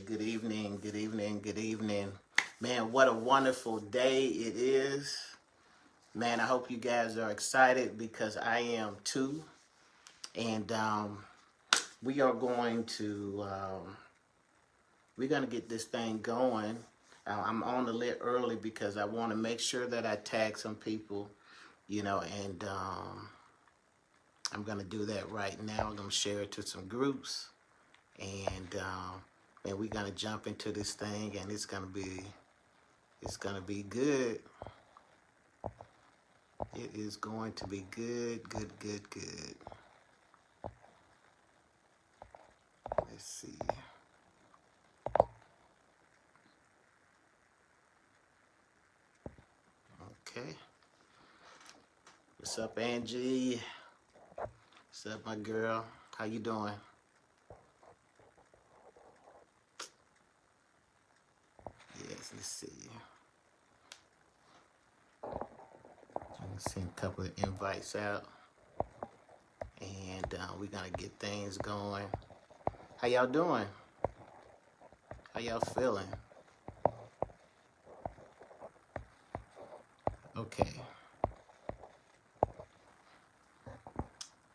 Good evening, good evening, good evening. Man, what a wonderful day it is. Man, I hope you guys are excited because I am too. And we are going to we're going to get this thing going. I'm on a little early because I want to make sure that I tag some people, and I'm going to do that right now. I'm going to share it to some groups. And we're gonna jump into this thing, and it's gonna be good. It is going to be good. Let's see. Okay. What's up, Angie? What's up, my girl? How you doing? Yes, let's see. I'm gonna send a couple of invites out, and we're gonna get things going. How y'all doing? How y'all feeling? Okay.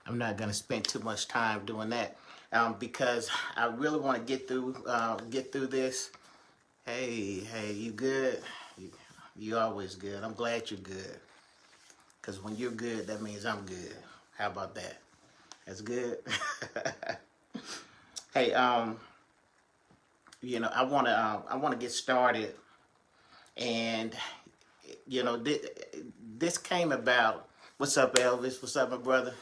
I'm not gonna spend too much time doing that because I really want to get through this. Hey, you good? You always good. I'm glad you're good. Because when you're good, that means I'm good. How about that? That's good. Hey, I wanna get started, and this came about. What's up, Elvis? What's up, my brother?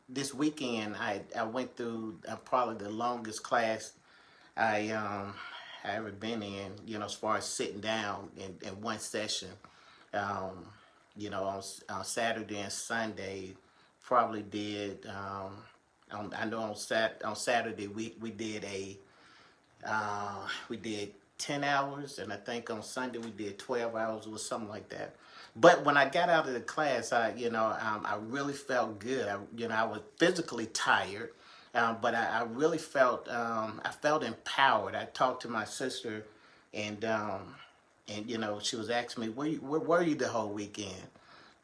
This weekend I went through probably the longest class I ever been in, as far as sitting down in one session. On Saturday and Sunday, probably did. I know on Saturday we did we did 10 hours, and I think on Sunday we did 12 hours or something like that. But when I got out of the class, I really felt good. I was physically tired. But I really felt empowered. I talked to my sister, and she was asking me, where were you the whole weekend?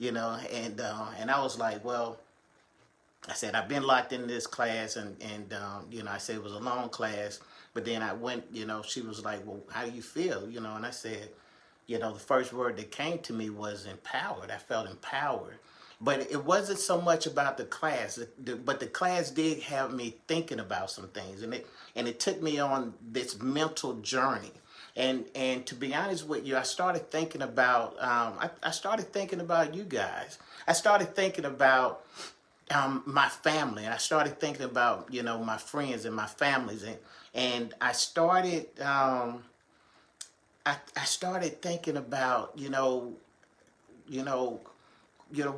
And I was like, well, I said I've been locked in this class, and I said it was a long class, but then I went. She was like, well, how do you feel? And I said, the first word that came to me was empowered. I felt empowered. But it wasn't so much about the class, but the class did have me thinking about some things, and it took me on this mental journey. And to be honest with you, I started thinking about I started thinking about you guys. I started thinking about my family, and I started thinking about my friends and my families, and I started I started thinking about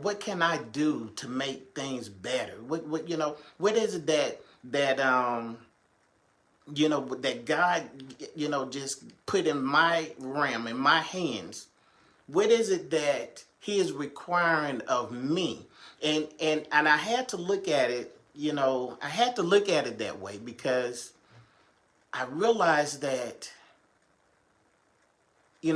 what can I do to make things better? What is it that that God just put in my realm, in my hands? What is it that He is requiring of me? And I had to look at it, I had to look at it that way, because I realized that he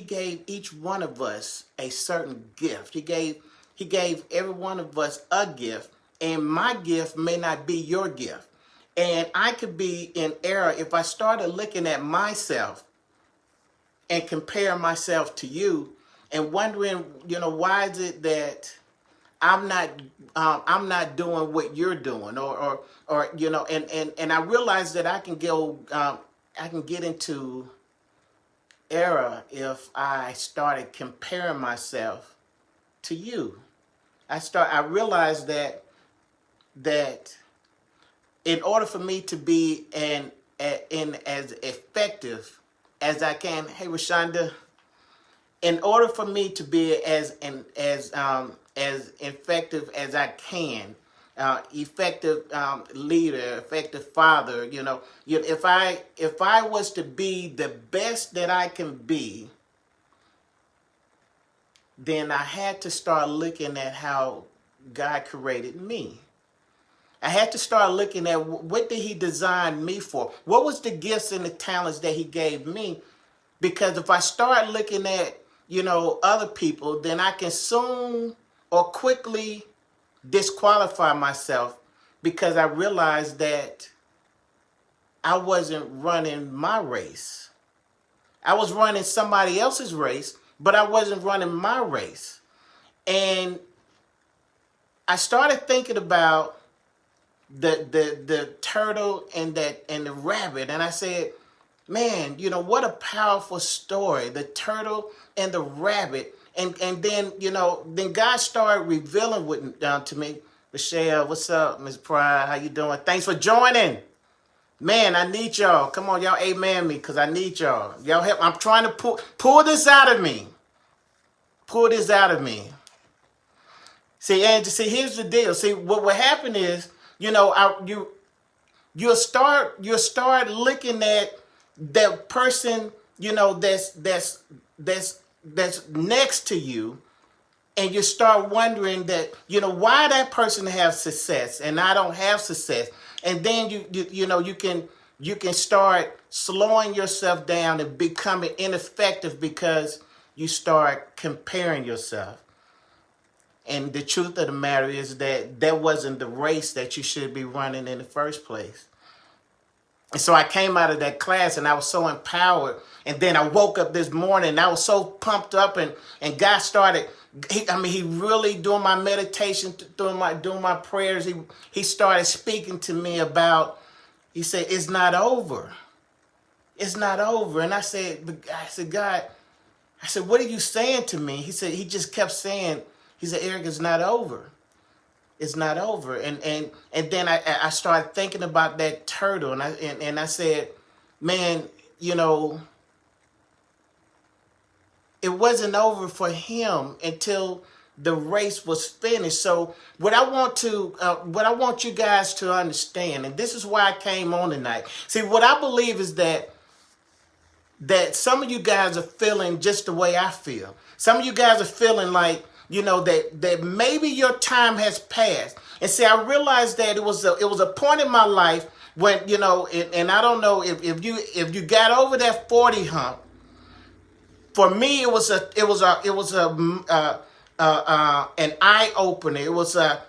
gave each one of us a certain gift. He gave every one of us a gift, and my gift may not be your gift. And I could be in error if I started looking at myself and compare myself to you and wondering, why is it that I'm not doing what you're doing, or and I realized that I can get into error if I started comparing myself to you. I realized that in order for me to be in as effective as I can, hey Rashonda, in order for me to be as effective as I can, effective leader, effective father. If I was to be the best that I can be, then I had to start looking at how God created me. I had to start looking at what did he design me for? What was the gifts and the talents that he gave me? Because if I start looking at, other people, then I can soon or quickly disqualify myself because I realized that I wasn't running my race. I was running somebody else's race, but I wasn't running my race. And I started thinking about the turtle and the rabbit, and I said, man, what a powerful story, the turtle and the rabbit. And then, then God started revealing to me, Michelle, what's up, Miss Pride, how you doing? Thanks for joining. Man, I need y'all. Come on, y'all amen me, because I need y'all. Y'all help. I'm trying to pull this out of me. Pull this out of me. See, and here's the deal. See, what will happen is, you'll start looking at that person, that's next to you, and you start wondering that, why that person has success and I don't have success. And then you can start slowing yourself down and becoming ineffective because you start comparing yourself. And the truth of the matter is that wasn't the race that you should be running in the first place. And so I came out of that class and I was so empowered. And then I woke up this morning and I was so pumped up, and God started, he really, doing my meditation, doing my prayers, he started speaking to me about, he said, it's not over. It's not over. And I said, God, I said, what are you saying to me? He just kept saying, he said, Eric, it's not over. It's not over. And then I started thinking about that turtle, and I said, man, it wasn't over for him until the race was finished. So what I want you guys to understand, and this is why I came on tonight. See, what I believe is that some of you guys are feeling just the way I feel. Some of you guys are feeling like, that maybe your time has passed. And see, I realized that it was a point in my life when, and I don't know if you got over that 40 hump. For me, it was an eye opener. It was a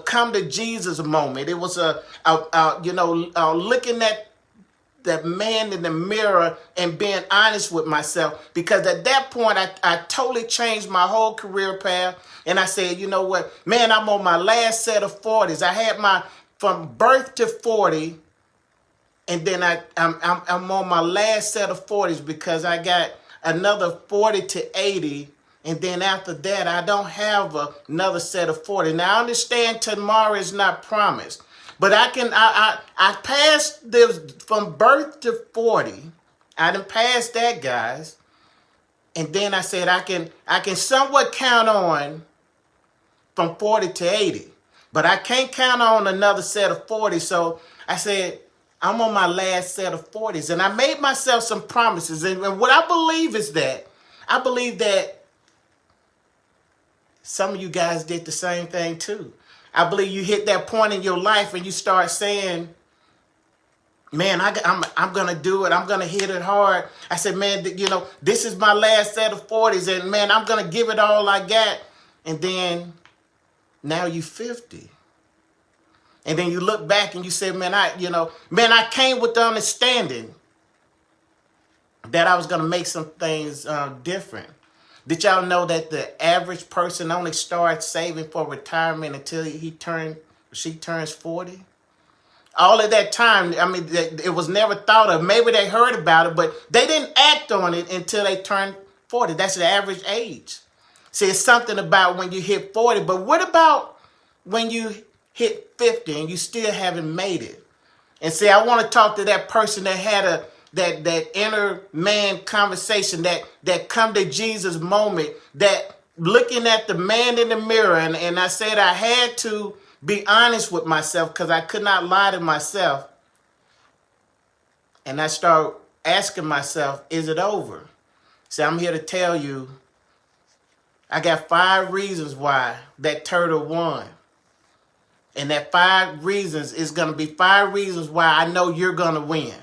come to Jesus moment. It was looking at that man in the mirror and being honest with myself, because at that point I totally changed my whole career path. And I said, you know what, man, I'm on my last set of 40s. I had from birth to 40, and then I'm on my last set of 40s because I got another 40 to 80. And then after that, I don't have another set of 40. Now, I understand tomorrow is not promised, but I passed this from birth to 40. I done passed that, guys. And then I said I can somewhat count on from 40 to 80. But I can't count on another set of 40. So I said, I'm on my last set of 40s. And I made myself some promises. And what I believe is that, I believe that some of you guys did the same thing too. I believe you hit that point in your life and you start saying, man, I'm going to do it. I'm going to hit it hard. I said, man, this is my last set of 40s. And man, I'm going to give it all I got. And then now you're 50. And then you look back and you say, man, I came with the understanding that I was going to make some things different. Did y'all know that the average person only starts saving for retirement until she turns 40? All of that time, it was never thought of. Maybe they heard about it, but they didn't act on it until they turned 40. That's the average age. See, it's something about when you hit 40, but what about when you hit 50 and you still haven't made it? And see, I want to talk to that person that had that inner man conversation, that come to Jesus moment, that looking at the man in the mirror. And I said I had to be honest with myself because I could not lie to myself. And I start asking myself, is it over? See, I'm here to tell you, I got 5 reasons why that turtle won. And that 5 reasons is going to be 5 reasons why I know you're going to win.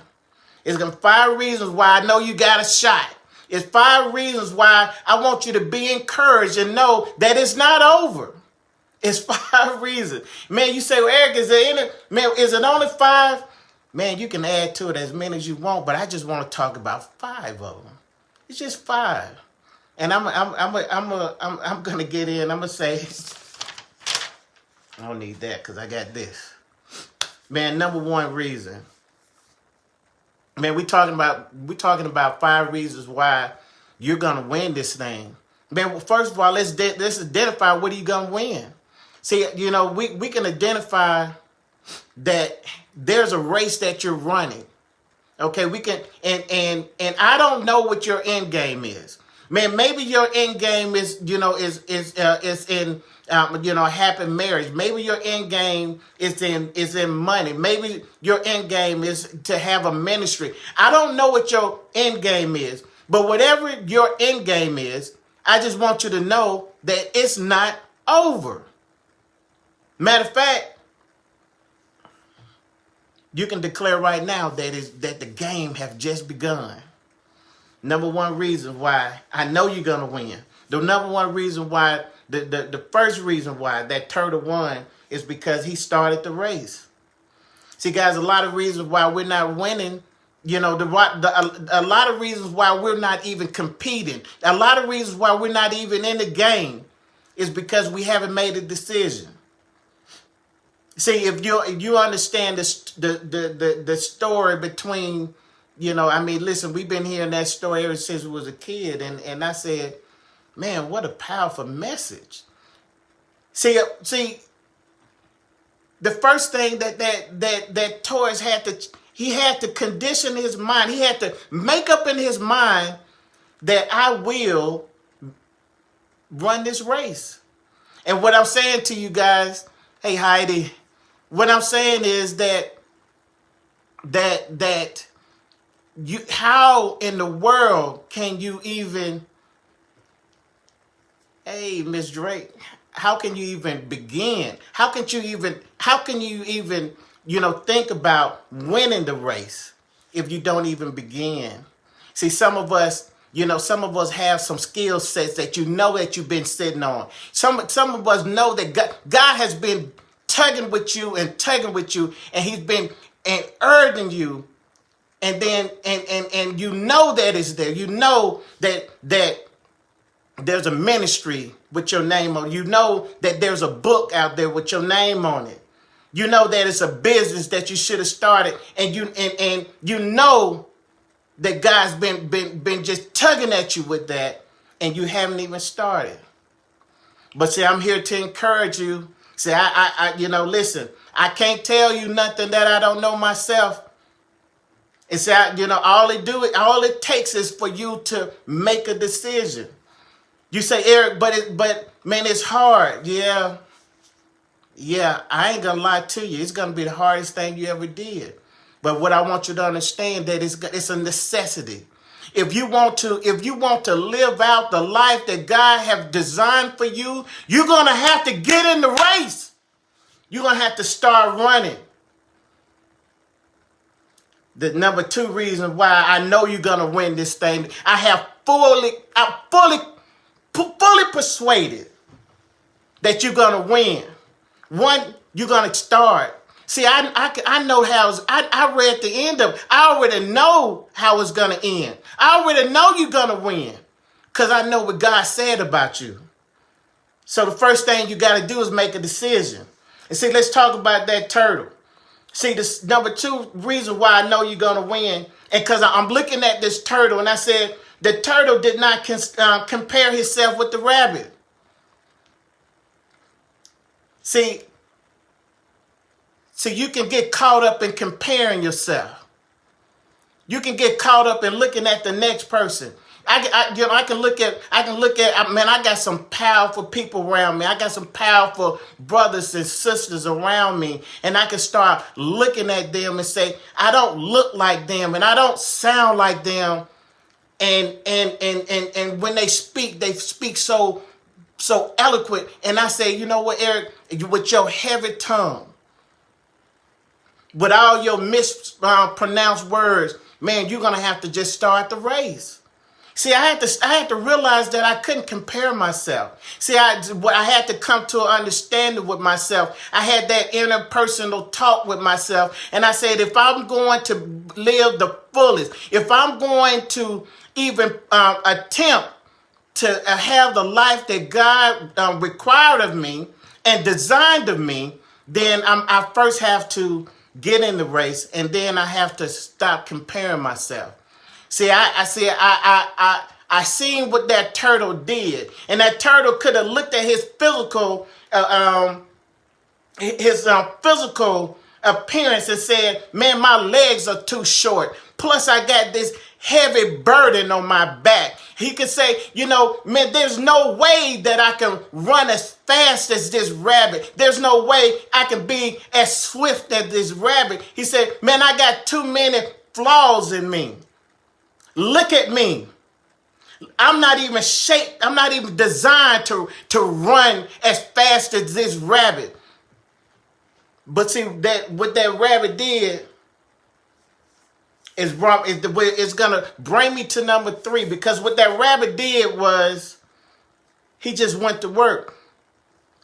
It's going to be 5 reasons why I know you got a shot. It's 5 reasons why I want you to be encouraged and know that it's not over. It's 5 reasons. Man, you say, well, Eric, is it only 5? Man, you can add to it as many as you want, but I just want to talk about 5 of them. It's just 5. And I'm gonna get in. I'm gonna say, I don't need that because I got this. Man, number 1 reason. Man, we talking about 5 reasons why you're gonna win this thing. Man, well, first of all, let's identify what are you gonna win. See, we can identify that there's a race that you're running. Okay, we can, and I don't know what your end game is. Man, maybe your end game is in happy marriage. Maybe your end game is in money. Maybe your end game is to have a ministry. I don't know what your end game is, but whatever your end game is, I just want you to know that it's not over. Matter of fact, you can declare right now that the game have just begun. Number 1 reason why I know you're going to win. The number 1 reason why, the first reason why that turtle won is because he started the race. See, guys, a lot of reasons why we're not winning, a lot of reasons why we're not even competing, a lot of reasons why we're not even in the game is because we haven't made a decision. See, if you understand the story between, listen, we've been hearing that story ever since we was a kid, and I said, man, what a powerful message. See, the first thing that Torres had to condition his mind. He had to make up in his mind that I will run this race. And what I'm saying to you guys, hey Heidi, what I'm saying is that you, how in the world can you even, hey Miss Drake, how can you even begin? How can you even think about winning the race if you don't even begin? See, some of us have some skill sets that you've been sitting on. Some of us know that God has been tugging with you, and he's been urging you, and then and you know that it's there. You know that there's a ministry with your name on it. You know that there's a book out there with your name on it. You know that it's a business that you should have started, and you know that God's been just tugging at you with that, and you haven't even started. But see, I'm here to encourage you. See, listen, I can't tell you nothing that I don't know myself. And see, all it takes is for you to make a decision. You say, Eric, but man, it's hard. Yeah, I ain't gonna lie to you. It's gonna be the hardest thing you ever did. But what I want you to understand that it's a necessity. If you want to live out the life that God has designed for you, you're gonna have to get in the race. You're gonna have to start running. The number 2 reason why I know you're gonna win this thing, I'm fully persuaded that you're gonna win. 1, you're gonna start. See, I know I read the end of it. I already know how it's going to end. I already know you're going to win because I know what God said about you. So the first thing you got to do is make a decision. And see, let's talk about that turtle. See, this number 2 reason why I know you're going to win, and because I'm looking at this turtle, and I said the turtle did not compare himself with the rabbit. So you can get caught up in comparing yourself. You can get caught up in looking at the next person. I can look at, man, I got some powerful people around me. I got some powerful brothers and sisters around me. And I can start looking at them and say, I don't look like them and I don't sound like them. And when they speak so so eloquent. And I say, you know what, Eric, with your heavy tongue, with all your mispronounced words, man, you're going to have to just start the race. See, I had to realize that I couldn't compare myself. See, I had to come to an understanding with myself. I had that interpersonal talk with myself. And I said, if I'm going to live the fullest, if I'm going to even attempt to have the life that God required of me and designed of me, then I first have to get in the race, and then I have to stop comparing myself. See, I seen what that turtle did, and that turtle could have looked at his physical appearance and said, "Man, my legs are too short. Plus, I got this heavy burden on my back." He could say, you know, man, there's no way that I can run as fast as this rabbit. There's no way I can be as swift as this rabbit. He said, man, I got too many flaws in me. Look at me. I'm not even shaped. I'm not even designed to run as fast as this rabbit. But see, that what that rabbit did is going to bring me to number 3, because what that rabbit did was he just went to work.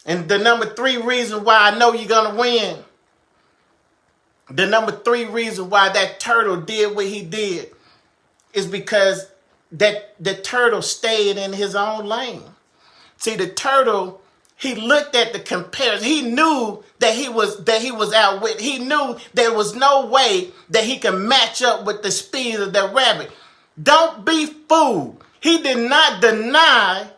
And the number 3 reason why I know you're going to win, the number 3 reason why that turtle did what he did is because that the turtle stayed in his own lane. See, the turtle, he looked at the comparison. He knew that he was outwit. He knew there was no way that he could match up with the speed of that rabbit. Don't be fooled. He did not deny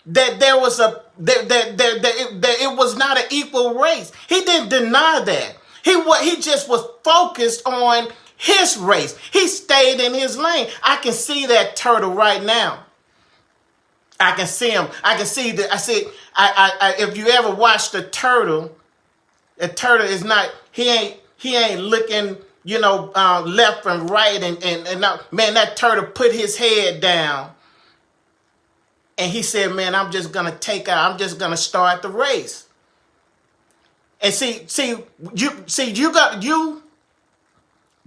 that there was that it was not an equal race. He didn't deny that. He just was focused on his race. He stayed in his lane. I can see that turtle right now. I can see him. I can see that. I said, if you ever watch the turtle is not. He ain't looking, left and right and man, that turtle put his head down, and he said, man, I'm just gonna take out. I'm just gonna start the race. And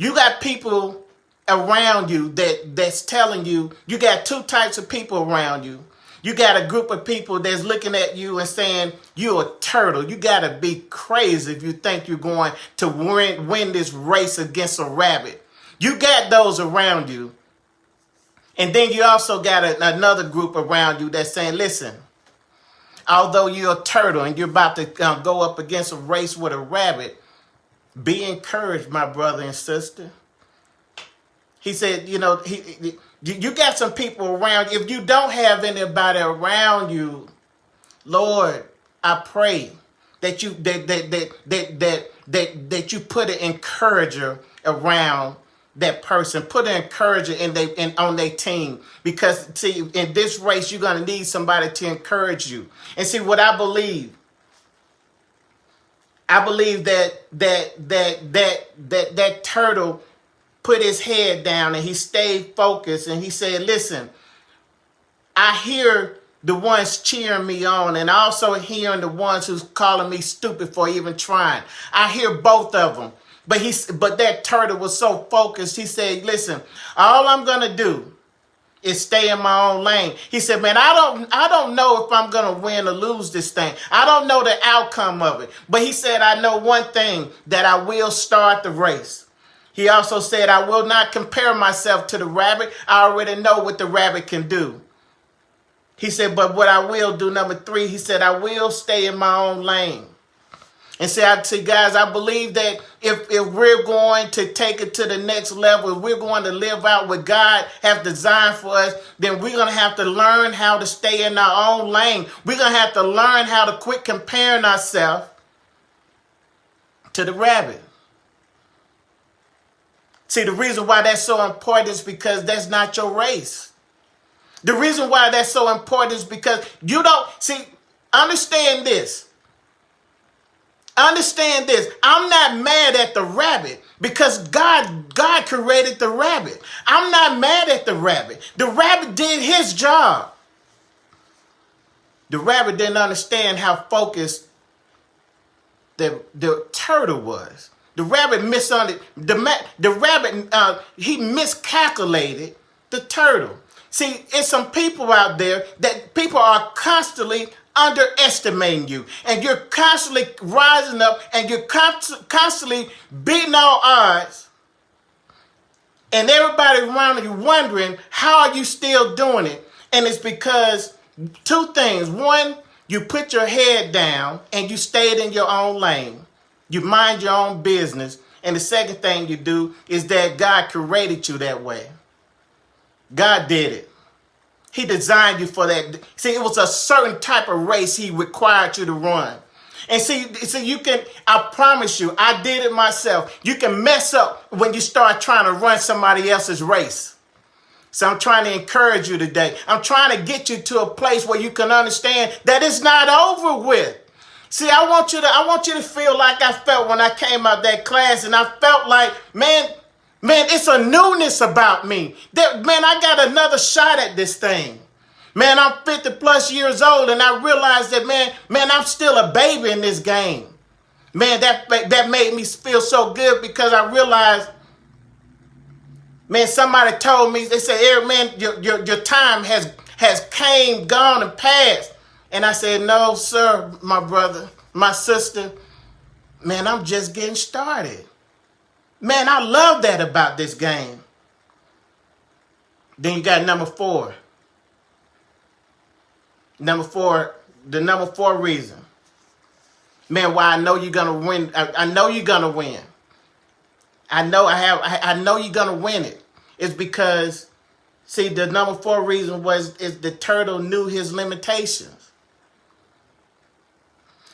you got people around you that's telling you. You got 2 types of people around you. You got a group of people that's looking at you and saying, you're a turtle. You got to be crazy if you think you're going to win this race against a rabbit. You got those around you. And then you also got another group around you that's saying, listen, although you're a turtle and you're about to go up against a race with a rabbit, be encouraged, my brother and sister. He said, you got some people around. If you don't have anybody around you, Lord, I pray that you that you put an encourager around that person. Put an encourager on their team, because see, in this race you're gonna need somebody to encourage you. And see, what I believe that turtle put his head down and he stayed focused, and he said, listen, I hear the ones cheering me on, and also hearing the ones who's calling me stupid for even trying. I hear both of them. But that turtle was so focused, he said, listen, all I'm going to do is stay in my own lane. He said, man, I don't know if I'm going to win or lose this thing. I don't know the outcome of it. But he said, I know one thing, that I will start the race. He also said, I will not compare myself to the rabbit. I already know what the rabbit can do. He said, but what I will do, number 3, he said, I will stay in my own lane. And see, guys, I believe that if we're going to take it to the next level, if we're going to live out what God has designed for us, then we're going to have to learn how to stay in our own lane. We're going to have to learn how to quit comparing ourselves to the rabbit. See, the reason why that's so important is because that's not your race. The reason why that's so important is because you don't, see, understand this. Understand this. I'm not mad at the rabbit because God created the rabbit. I'm not mad at the rabbit. The rabbit did his job. The rabbit didn't understand how focused the turtle was. The rabbit misunderstood. The rabbit, he miscalculated the turtle. See, it's some people out there that people are constantly underestimating you, and you're constantly rising up, and you're constantly beating all odds, and everybody around you wondering how are you still doing it. And it's because two things. One, you put your head down and you stayed in your own lane. You mind your own business. And the second thing you do is that God created you that way. God did it. He designed you for that. See, it was a certain type of race he required you to run. And see, you can, I promise you, I did it myself. You can mess up when you start trying to run somebody else's race. So I'm trying to encourage you today. I'm trying to get you to a place where you can understand that it's not over with. See, I want you to feel like I felt when I came out of that class, and I felt like, man, it's a newness about me. Man, I got another shot at this thing. Man, I'm 50 plus years old, and I realized that, man, I'm still a baby in this game. Man, that made me feel so good, because I realized, man, somebody told me, they said, Eric, man, your time has came, gone, and passed. And I said, no, sir, my brother, my sister, man, I'm just getting started. Man, I love that about this game. Then you got number four. The number four reason. Man, why I know you're gonna win. I know you're gonna win. I know you're gonna win it. It's because, see, the number four reason is the turtle knew his limitations.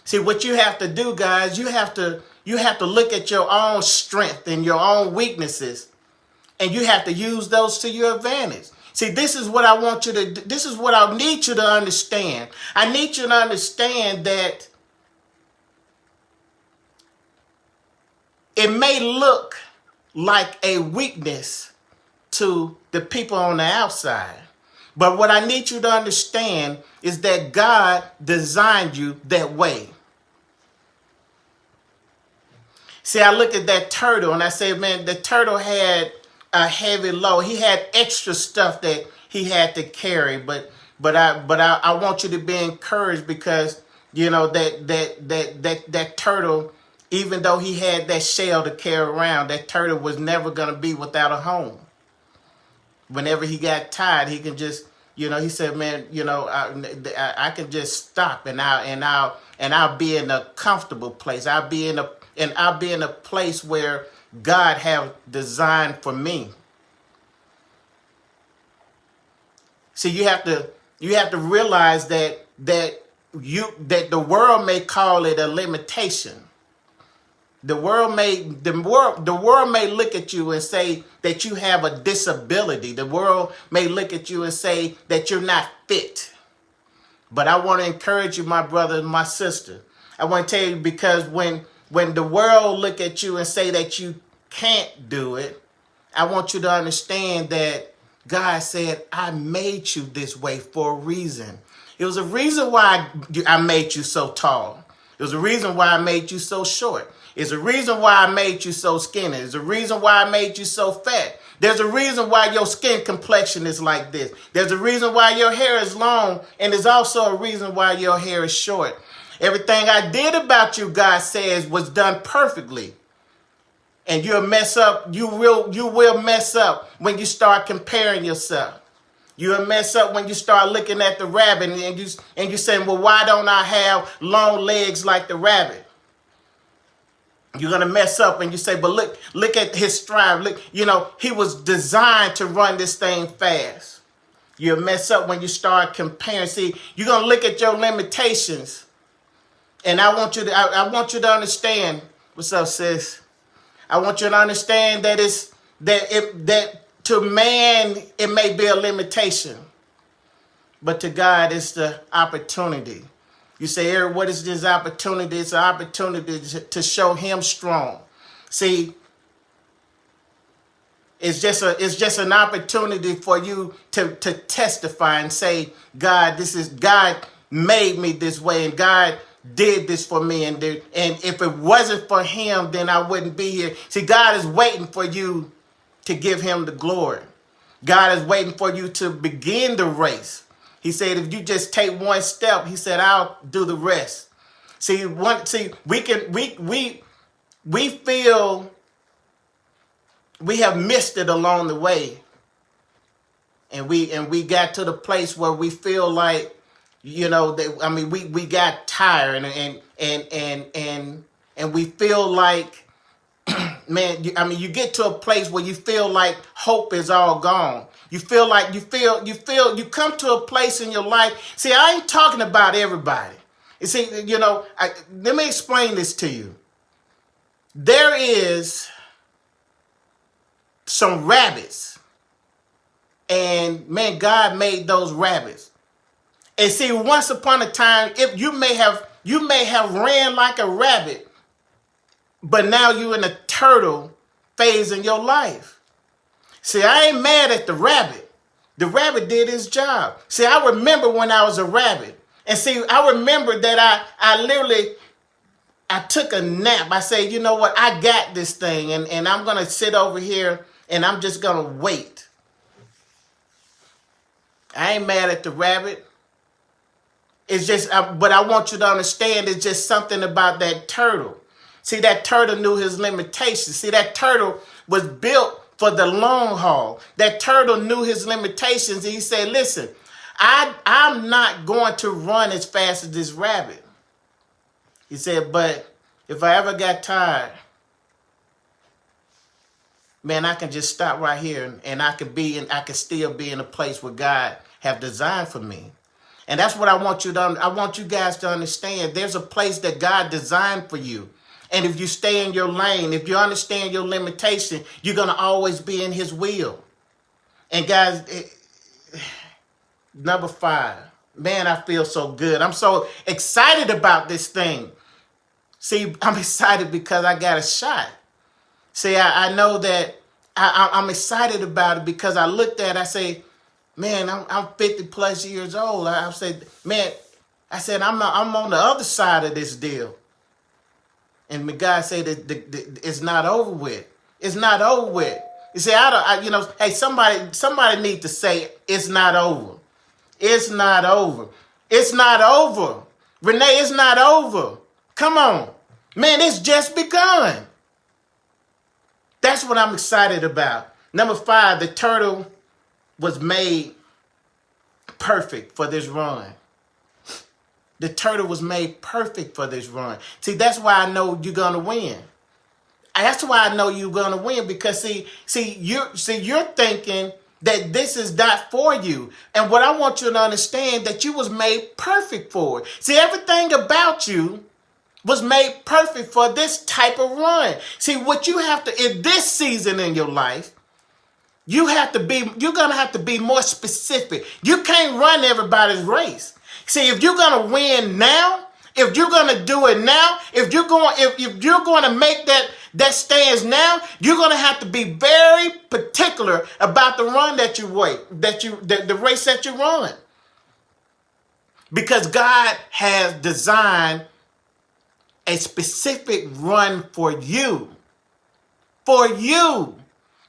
See, what you have to do, guys, you have to look at your own strength and your own weaknesses, and you have to use those to your advantage. See, this is what I want you to do. This is what I need you to understand. I need you to understand that it may look like a weakness to the people on the outside, but what I need you to understand is that God designed you that way. See, I look at that turtle and I say, man, the turtle had a heavy load. He had extra stuff that he had to carry, but I want you to be encouraged, because you know that turtle, even though he had that shell to carry around, that turtle was never going to be without a home. Whenever he got tired, he can just, he said, man, I can just stop, and I'll be in a comfortable place. I'll be in a place where God have designed for me. See, you have to realize that the world may call it a limitation. The world may look at you and say that you have a disability. The world may look at you and say that you're not fit. But I want to encourage you, my brother and my sister. I want to tell you, because when the world look at you and say that you can't do it, I want you to understand that God said, I made you this way for a reason. It was a reason why I made you so tall. It was a reason why I made you so short. It's a reason why I made you so skinny. It's a reason why I made you so fat. There's a reason why your skin complexion is like this. There's a reason why your hair is long, and there's also a reason why your hair is short. Everything I did about you, God says, was done perfectly. And you'll mess up. You will mess up when you start comparing yourself. You'll mess up when you start looking at the rabbit and you saying, well, why don't I have long legs like the rabbit? You're going to mess up and you say, but look at his stride. Look, he was designed to run this thing fast. You'll mess up when you start comparing. See, you're going to look at your limitations. And I want you to understand. What's up, sis? I want you to understand that to man it may be a limitation, but to God it's the opportunity. You say, Eric, what is this opportunity? It's an opportunity to show him strong. See, it's just an opportunity for you to testify and say, God, made me this way, and God did this for me, and if it wasn't for him, then I wouldn't be here. See, God is waiting for you to give him the glory. God is waiting for you to begin the race. He said, if you just take one step, he said, I'll do the rest. See, we feel we have missed it along the way. And we got to the place where we feel like, we got tired and we feel like, man, you get to a place where you feel like hope is all gone. You feel like you come to a place in your life. See, I ain't talking about everybody. You see, let me explain this to you. There is some rabbits, and man, God made those rabbits. And see, once upon a time, if you may have ran like a rabbit, but now you're in a turtle phase in your life. See, I ain't mad at the rabbit. The rabbit did his job. See, I remember when I was a rabbit. And see, I remember that I took a nap. I said, you know what? I got this thing, and I'm going to sit over here, and I'm just going to wait. I ain't mad at the rabbit. It's just, but I want you to understand, it's just something about that turtle. See, that turtle knew his limitations. See, that turtle was built for the long haul. That turtle knew his limitations. And he said, listen, I'm not going to run as fast as this rabbit. He said, but if I ever got tired, man, I can just stop right here, and I can still be in a place where God have designed for me. And that's what I want you guys to understand. There's a place that God designed for you. And if you stay in your lane, if you understand your limitation, you're going to always be in his will. And guys, number 5, man, I feel so good. I'm so excited about this thing. See, I'm excited because I got a shot. See, I know that I'm excited about it because I looked at it, I say, man, I'm 50 plus years old. I said, I'm on the other side of this deal. And God said that it's not over with. It's not over with. You see, hey, somebody need to say it's not over. It's not over. It's not over. Renee, it's not over. Come on. Man, it's just begun. That's what I'm excited about. Number 5, the turtle was made perfect for this run. The turtle was made perfect for this run. See, that's why I know you're going to win. That's why I know you're going to win, because you're thinking that this is not for you. And what I want you to understand, that you was made perfect for it. See, everything about you was made perfect for this type of run. See, what you have to, in this season in your life, you're going to have to be more specific. You can't run everybody's race. See, if you're going to win now, if you're going to do it now, if you're going to make that stance now, you're going to have to be very particular about the run the race that you run. Because God has designed a specific run for you. For you.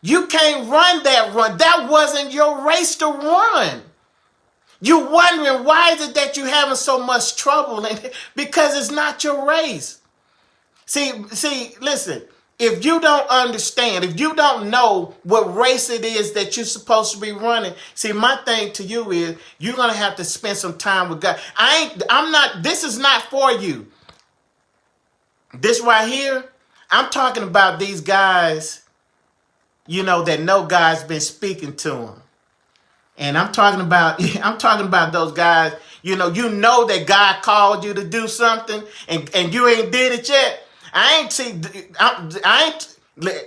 You can't run that run. That wasn't your race to run. You're wondering, why is it that you're having so much trouble? Because it's not your race. See, listen, if you don't understand, if you don't know what race it is that you're supposed to be running, see, my thing to you is you're going to have to spend some time with God. This is not for you. This right here, I'm talking about these guys, that know God's been speaking to them. And I'm talking about those guys, you know that God called you to do something and you ain't did it yet.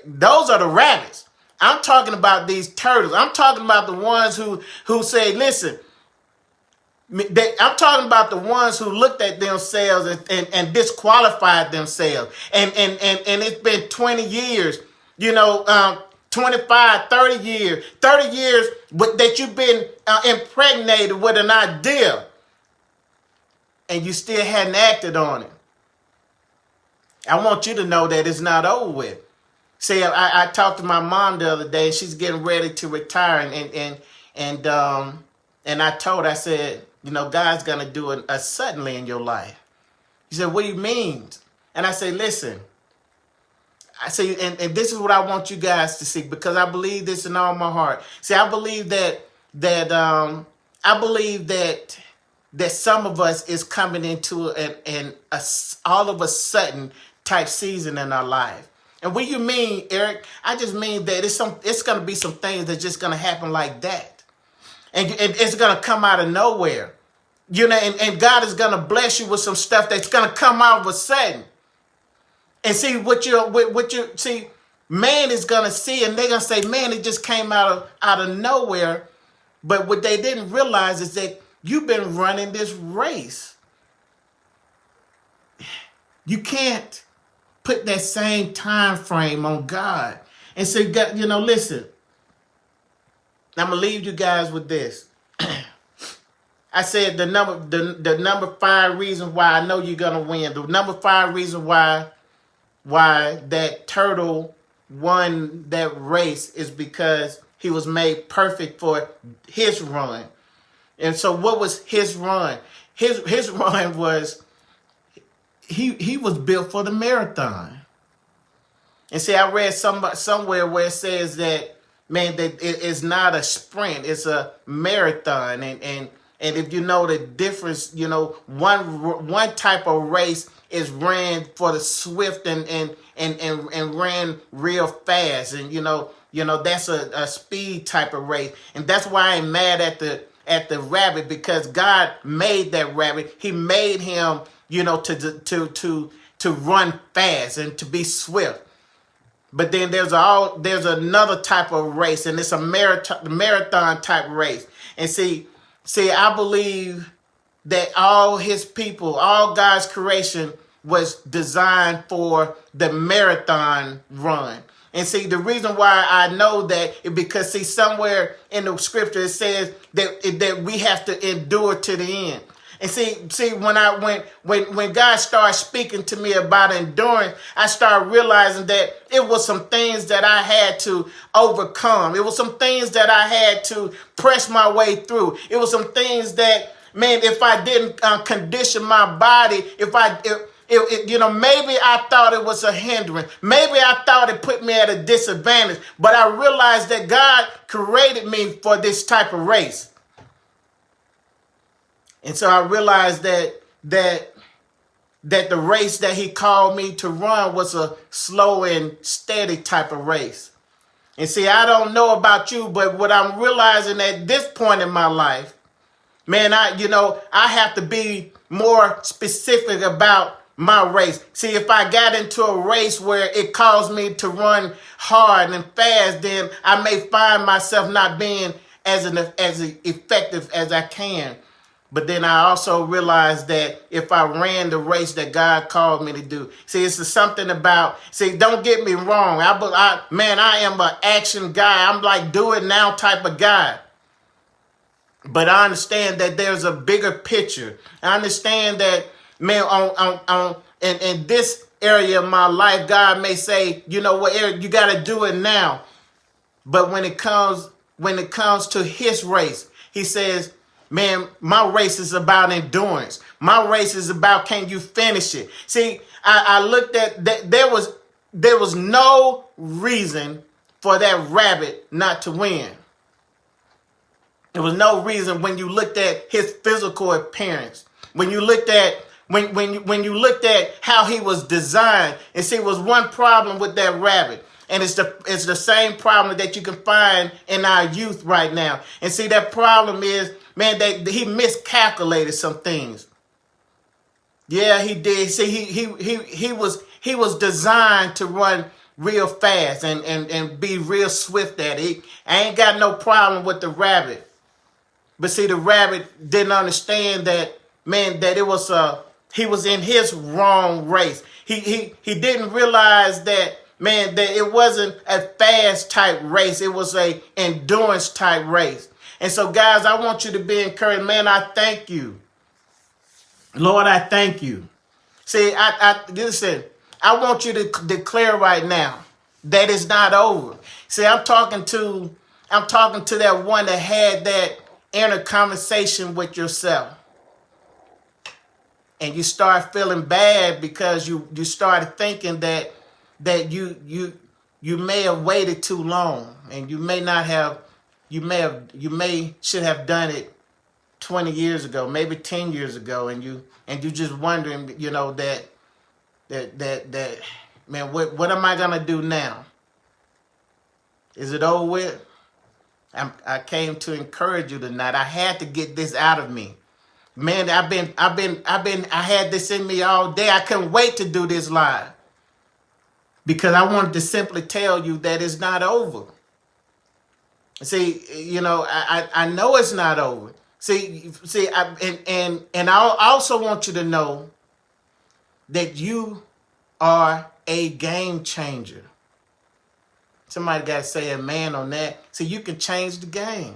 Those are the rabbits. I'm talking about these turtles. I'm talking about the ones who say, listen, I'm talking about the ones who looked at themselves and disqualified themselves. And it's been 20 years, 25, 30 years that you've been impregnated with an idea. and you still hadn't acted on it. I want you to know that it's not over with. See, I talked to my mom the other day, and she's getting ready to retire, and I told her, I said, you know, God's gonna do a suddenly in your life. She said, what do you mean? And I said, listen. I say, and this is what I want you guys to see, because I believe this in all my heart. See, I believe that some of us is coming into an all of a sudden type season in our life. And what you mean, Eric? I just mean that it's going to be some things that's just going to happen like that. And it's going to come out of nowhere. You know, and God is going to bless you with some stuff that's going to come out of a sudden. And see, what you see, man is going to see, and they're going to say, man, it just came out of nowhere. But what they didn't realize is that you've been running this race. You can't put that same time frame on God and say, God, you know, listen, I'm going to leave you guys with this. I said the number 5 reasons why I know you're going to win. The number 5 reason why that turtle won that race is because he was made perfect for his run. And so what was his run? His run was he was built for the marathon. And see, I read somewhere where it says that, man, that it's not a sprint, it's a marathon. And if you know the difference, you know, one type of race is ran for the swift and ran real fast. And you know that's a speed type of race. And that's why I'm mad at the rabbit, because God made that rabbit. He made him, you know, to run fast and to be swift. But then there's another type of race, and it's a marathon type race. And see, I believe that all his people, all God's creation was designed for the marathon run. And see, the reason why I know that is because, see, somewhere in the scripture it says that we have to endure to the end. And see, when God started speaking to me about endurance, I started realizing that it was some things that I had to overcome. It was some things that I had to press my way through. It was some things that, man, if I didn't condition my body, you know, maybe I thought it was a hindrance. Maybe I thought it put me at a disadvantage. But I realized that God created me for this type of race. And so I realized that the race that he called me to run was a slow and steady type of race. And see, I don't know about you, but what I'm realizing at this point in my life, man, I have to be more specific about my race. See, if I got into a race where it caused me to run hard and fast, then I may find myself not being as effective as I can. But then I also realized that if I ran the race that God called me to do, see, it's something about, see, don't get me wrong. I am an action guy. I'm like, do it now type of guy. But I understand that there's a bigger picture. I understand that, man, in this area of my life, God may say, you know what, Eric, you got to do it now. But when it comes to his race, he says, man, my race is about endurance. My race is about, can you finish it? See, I looked at that. There was no reason for that rabbit not to win. There was no reason when you looked at his physical appearance. When you looked at when you looked at how he was designed, and see, it was one problem with that rabbit. And it's the same problem that you can find in our youth right now. And see, that problem is, man, that he miscalculated some things. Yeah, he did. See, he was designed to run real fast and be real swift at it. I ain't got no problem with the rabbit. But see, the rabbit didn't understand that, man, that he was in his wrong race. He didn't realize that, man, that it wasn't a fast type race. It was a endurance type race. And so, guys, I want you to be encouraged. Man, I thank you. Lord, I thank you. See, listen, I want you to declare right now that it's not over. See, I'm talking to that one that had that inner conversation with yourself. And you start feeling bad because you started thinking that you may have waited too long, and you may should have done it 20 years ago, maybe 10 years ago, and you just wondering, that man, what am I gonna do now? Is it over with? I came to encourage you tonight. I had to get this out of me. Man, I had this in me all day. I couldn't wait to do this live because I wanted to simply tell you that it's not over. See, I know it's not over. See, and I also want you to know that you are a game changer. Somebody got to say amen on that. See, you can change the game.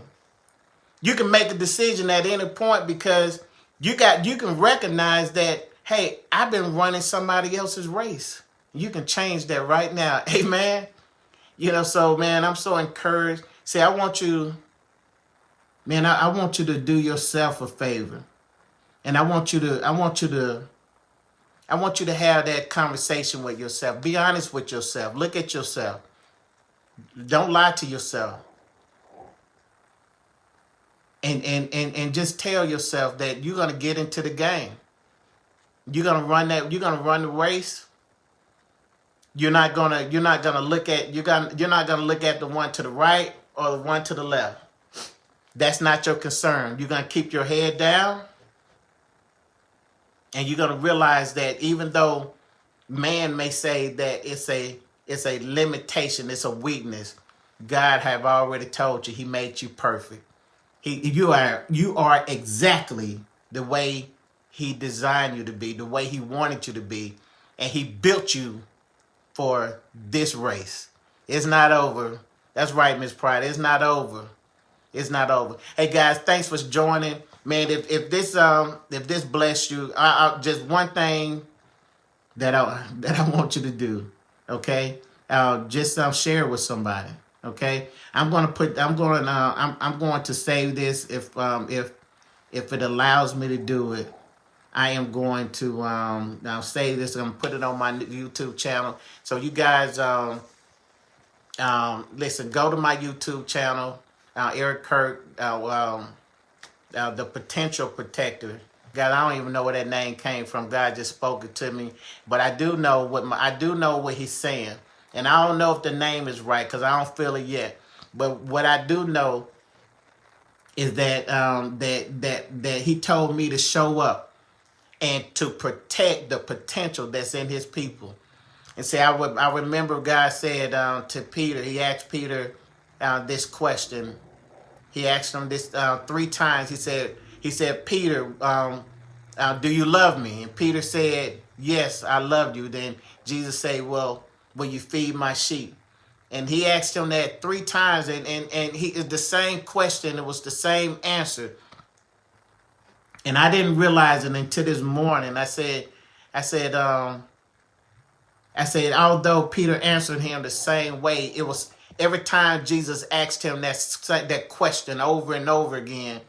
You can make a decision at any point because you can recognize that, hey, I've been running somebody else's race. You can change that right now. Amen. So man, I'm so encouraged. See, I want you to do yourself a favor. And I want you to have that conversation with yourself. Be honest with yourself. Look at yourself. Don't lie to yourself. And just tell yourself that you're gonna get into the game. You're gonna run the race. You're not gonna look at the one to the right or the one to the left. That's not your concern. You're gonna keep your head down, and you're gonna realize that even though man may say that it's a limitation, it's a weakness, God have already told you He made you perfect. You are exactly the way He designed you to be, the way He wanted you to be, and He built you for this race. It's not over. That's right, Miss Pride. It's not over. It's not over. Hey guys, thanks for joining. Man, if this blessed you, I just one thing that I want you to do, okay? Just share it with somebody, okay? I'm going to save this if it allows me to do it. I am going to now save this. I'm going to put it on my YouTube channel. So you guys, listen, go to my YouTube channel, Eric Kirk, the Potential Protector. God, I don't even know where that name came from. God just spoke it to me, but I do know what He's saying, and I don't know if the name is right because I don't feel it yet. But what I do know is that that He told me to show up and to protect the potential that's in His people. And see, I remember God said to Peter, He asked Peter this question. He asked him this 3 times. He said, Peter, do you love me? And Peter said, yes, I love you. Then Jesus said, well, will you feed my sheep? And He asked him that 3 times, and he the same question. It was the same answer. And I didn't realize it until this morning. I said, although Peter answered him the same way, it was every time Jesus asked him that question over and over again.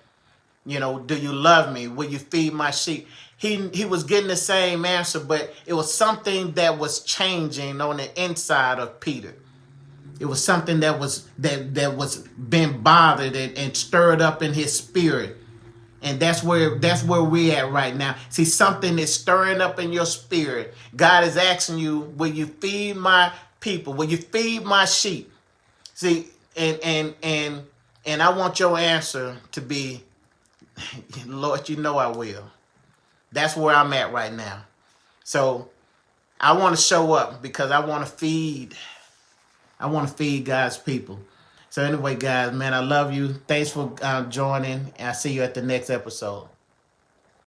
Do you love me? Will you feed my sheep? He was getting the same answer, but it was something that was changing on the inside of Peter. It was something that was being bothered and stirred up in his spirit. And that's where we're at right now. See, something is stirring up in your spirit. God is asking you, will you feed my people? Will you feed my sheep? See, and I want your answer to be, Lord, you know I will. That's where I'm at right now. So I want to show up because I want to feed God's people. So anyway, guys, man, I love you. Thanks for joining. I'll see you at the next episode.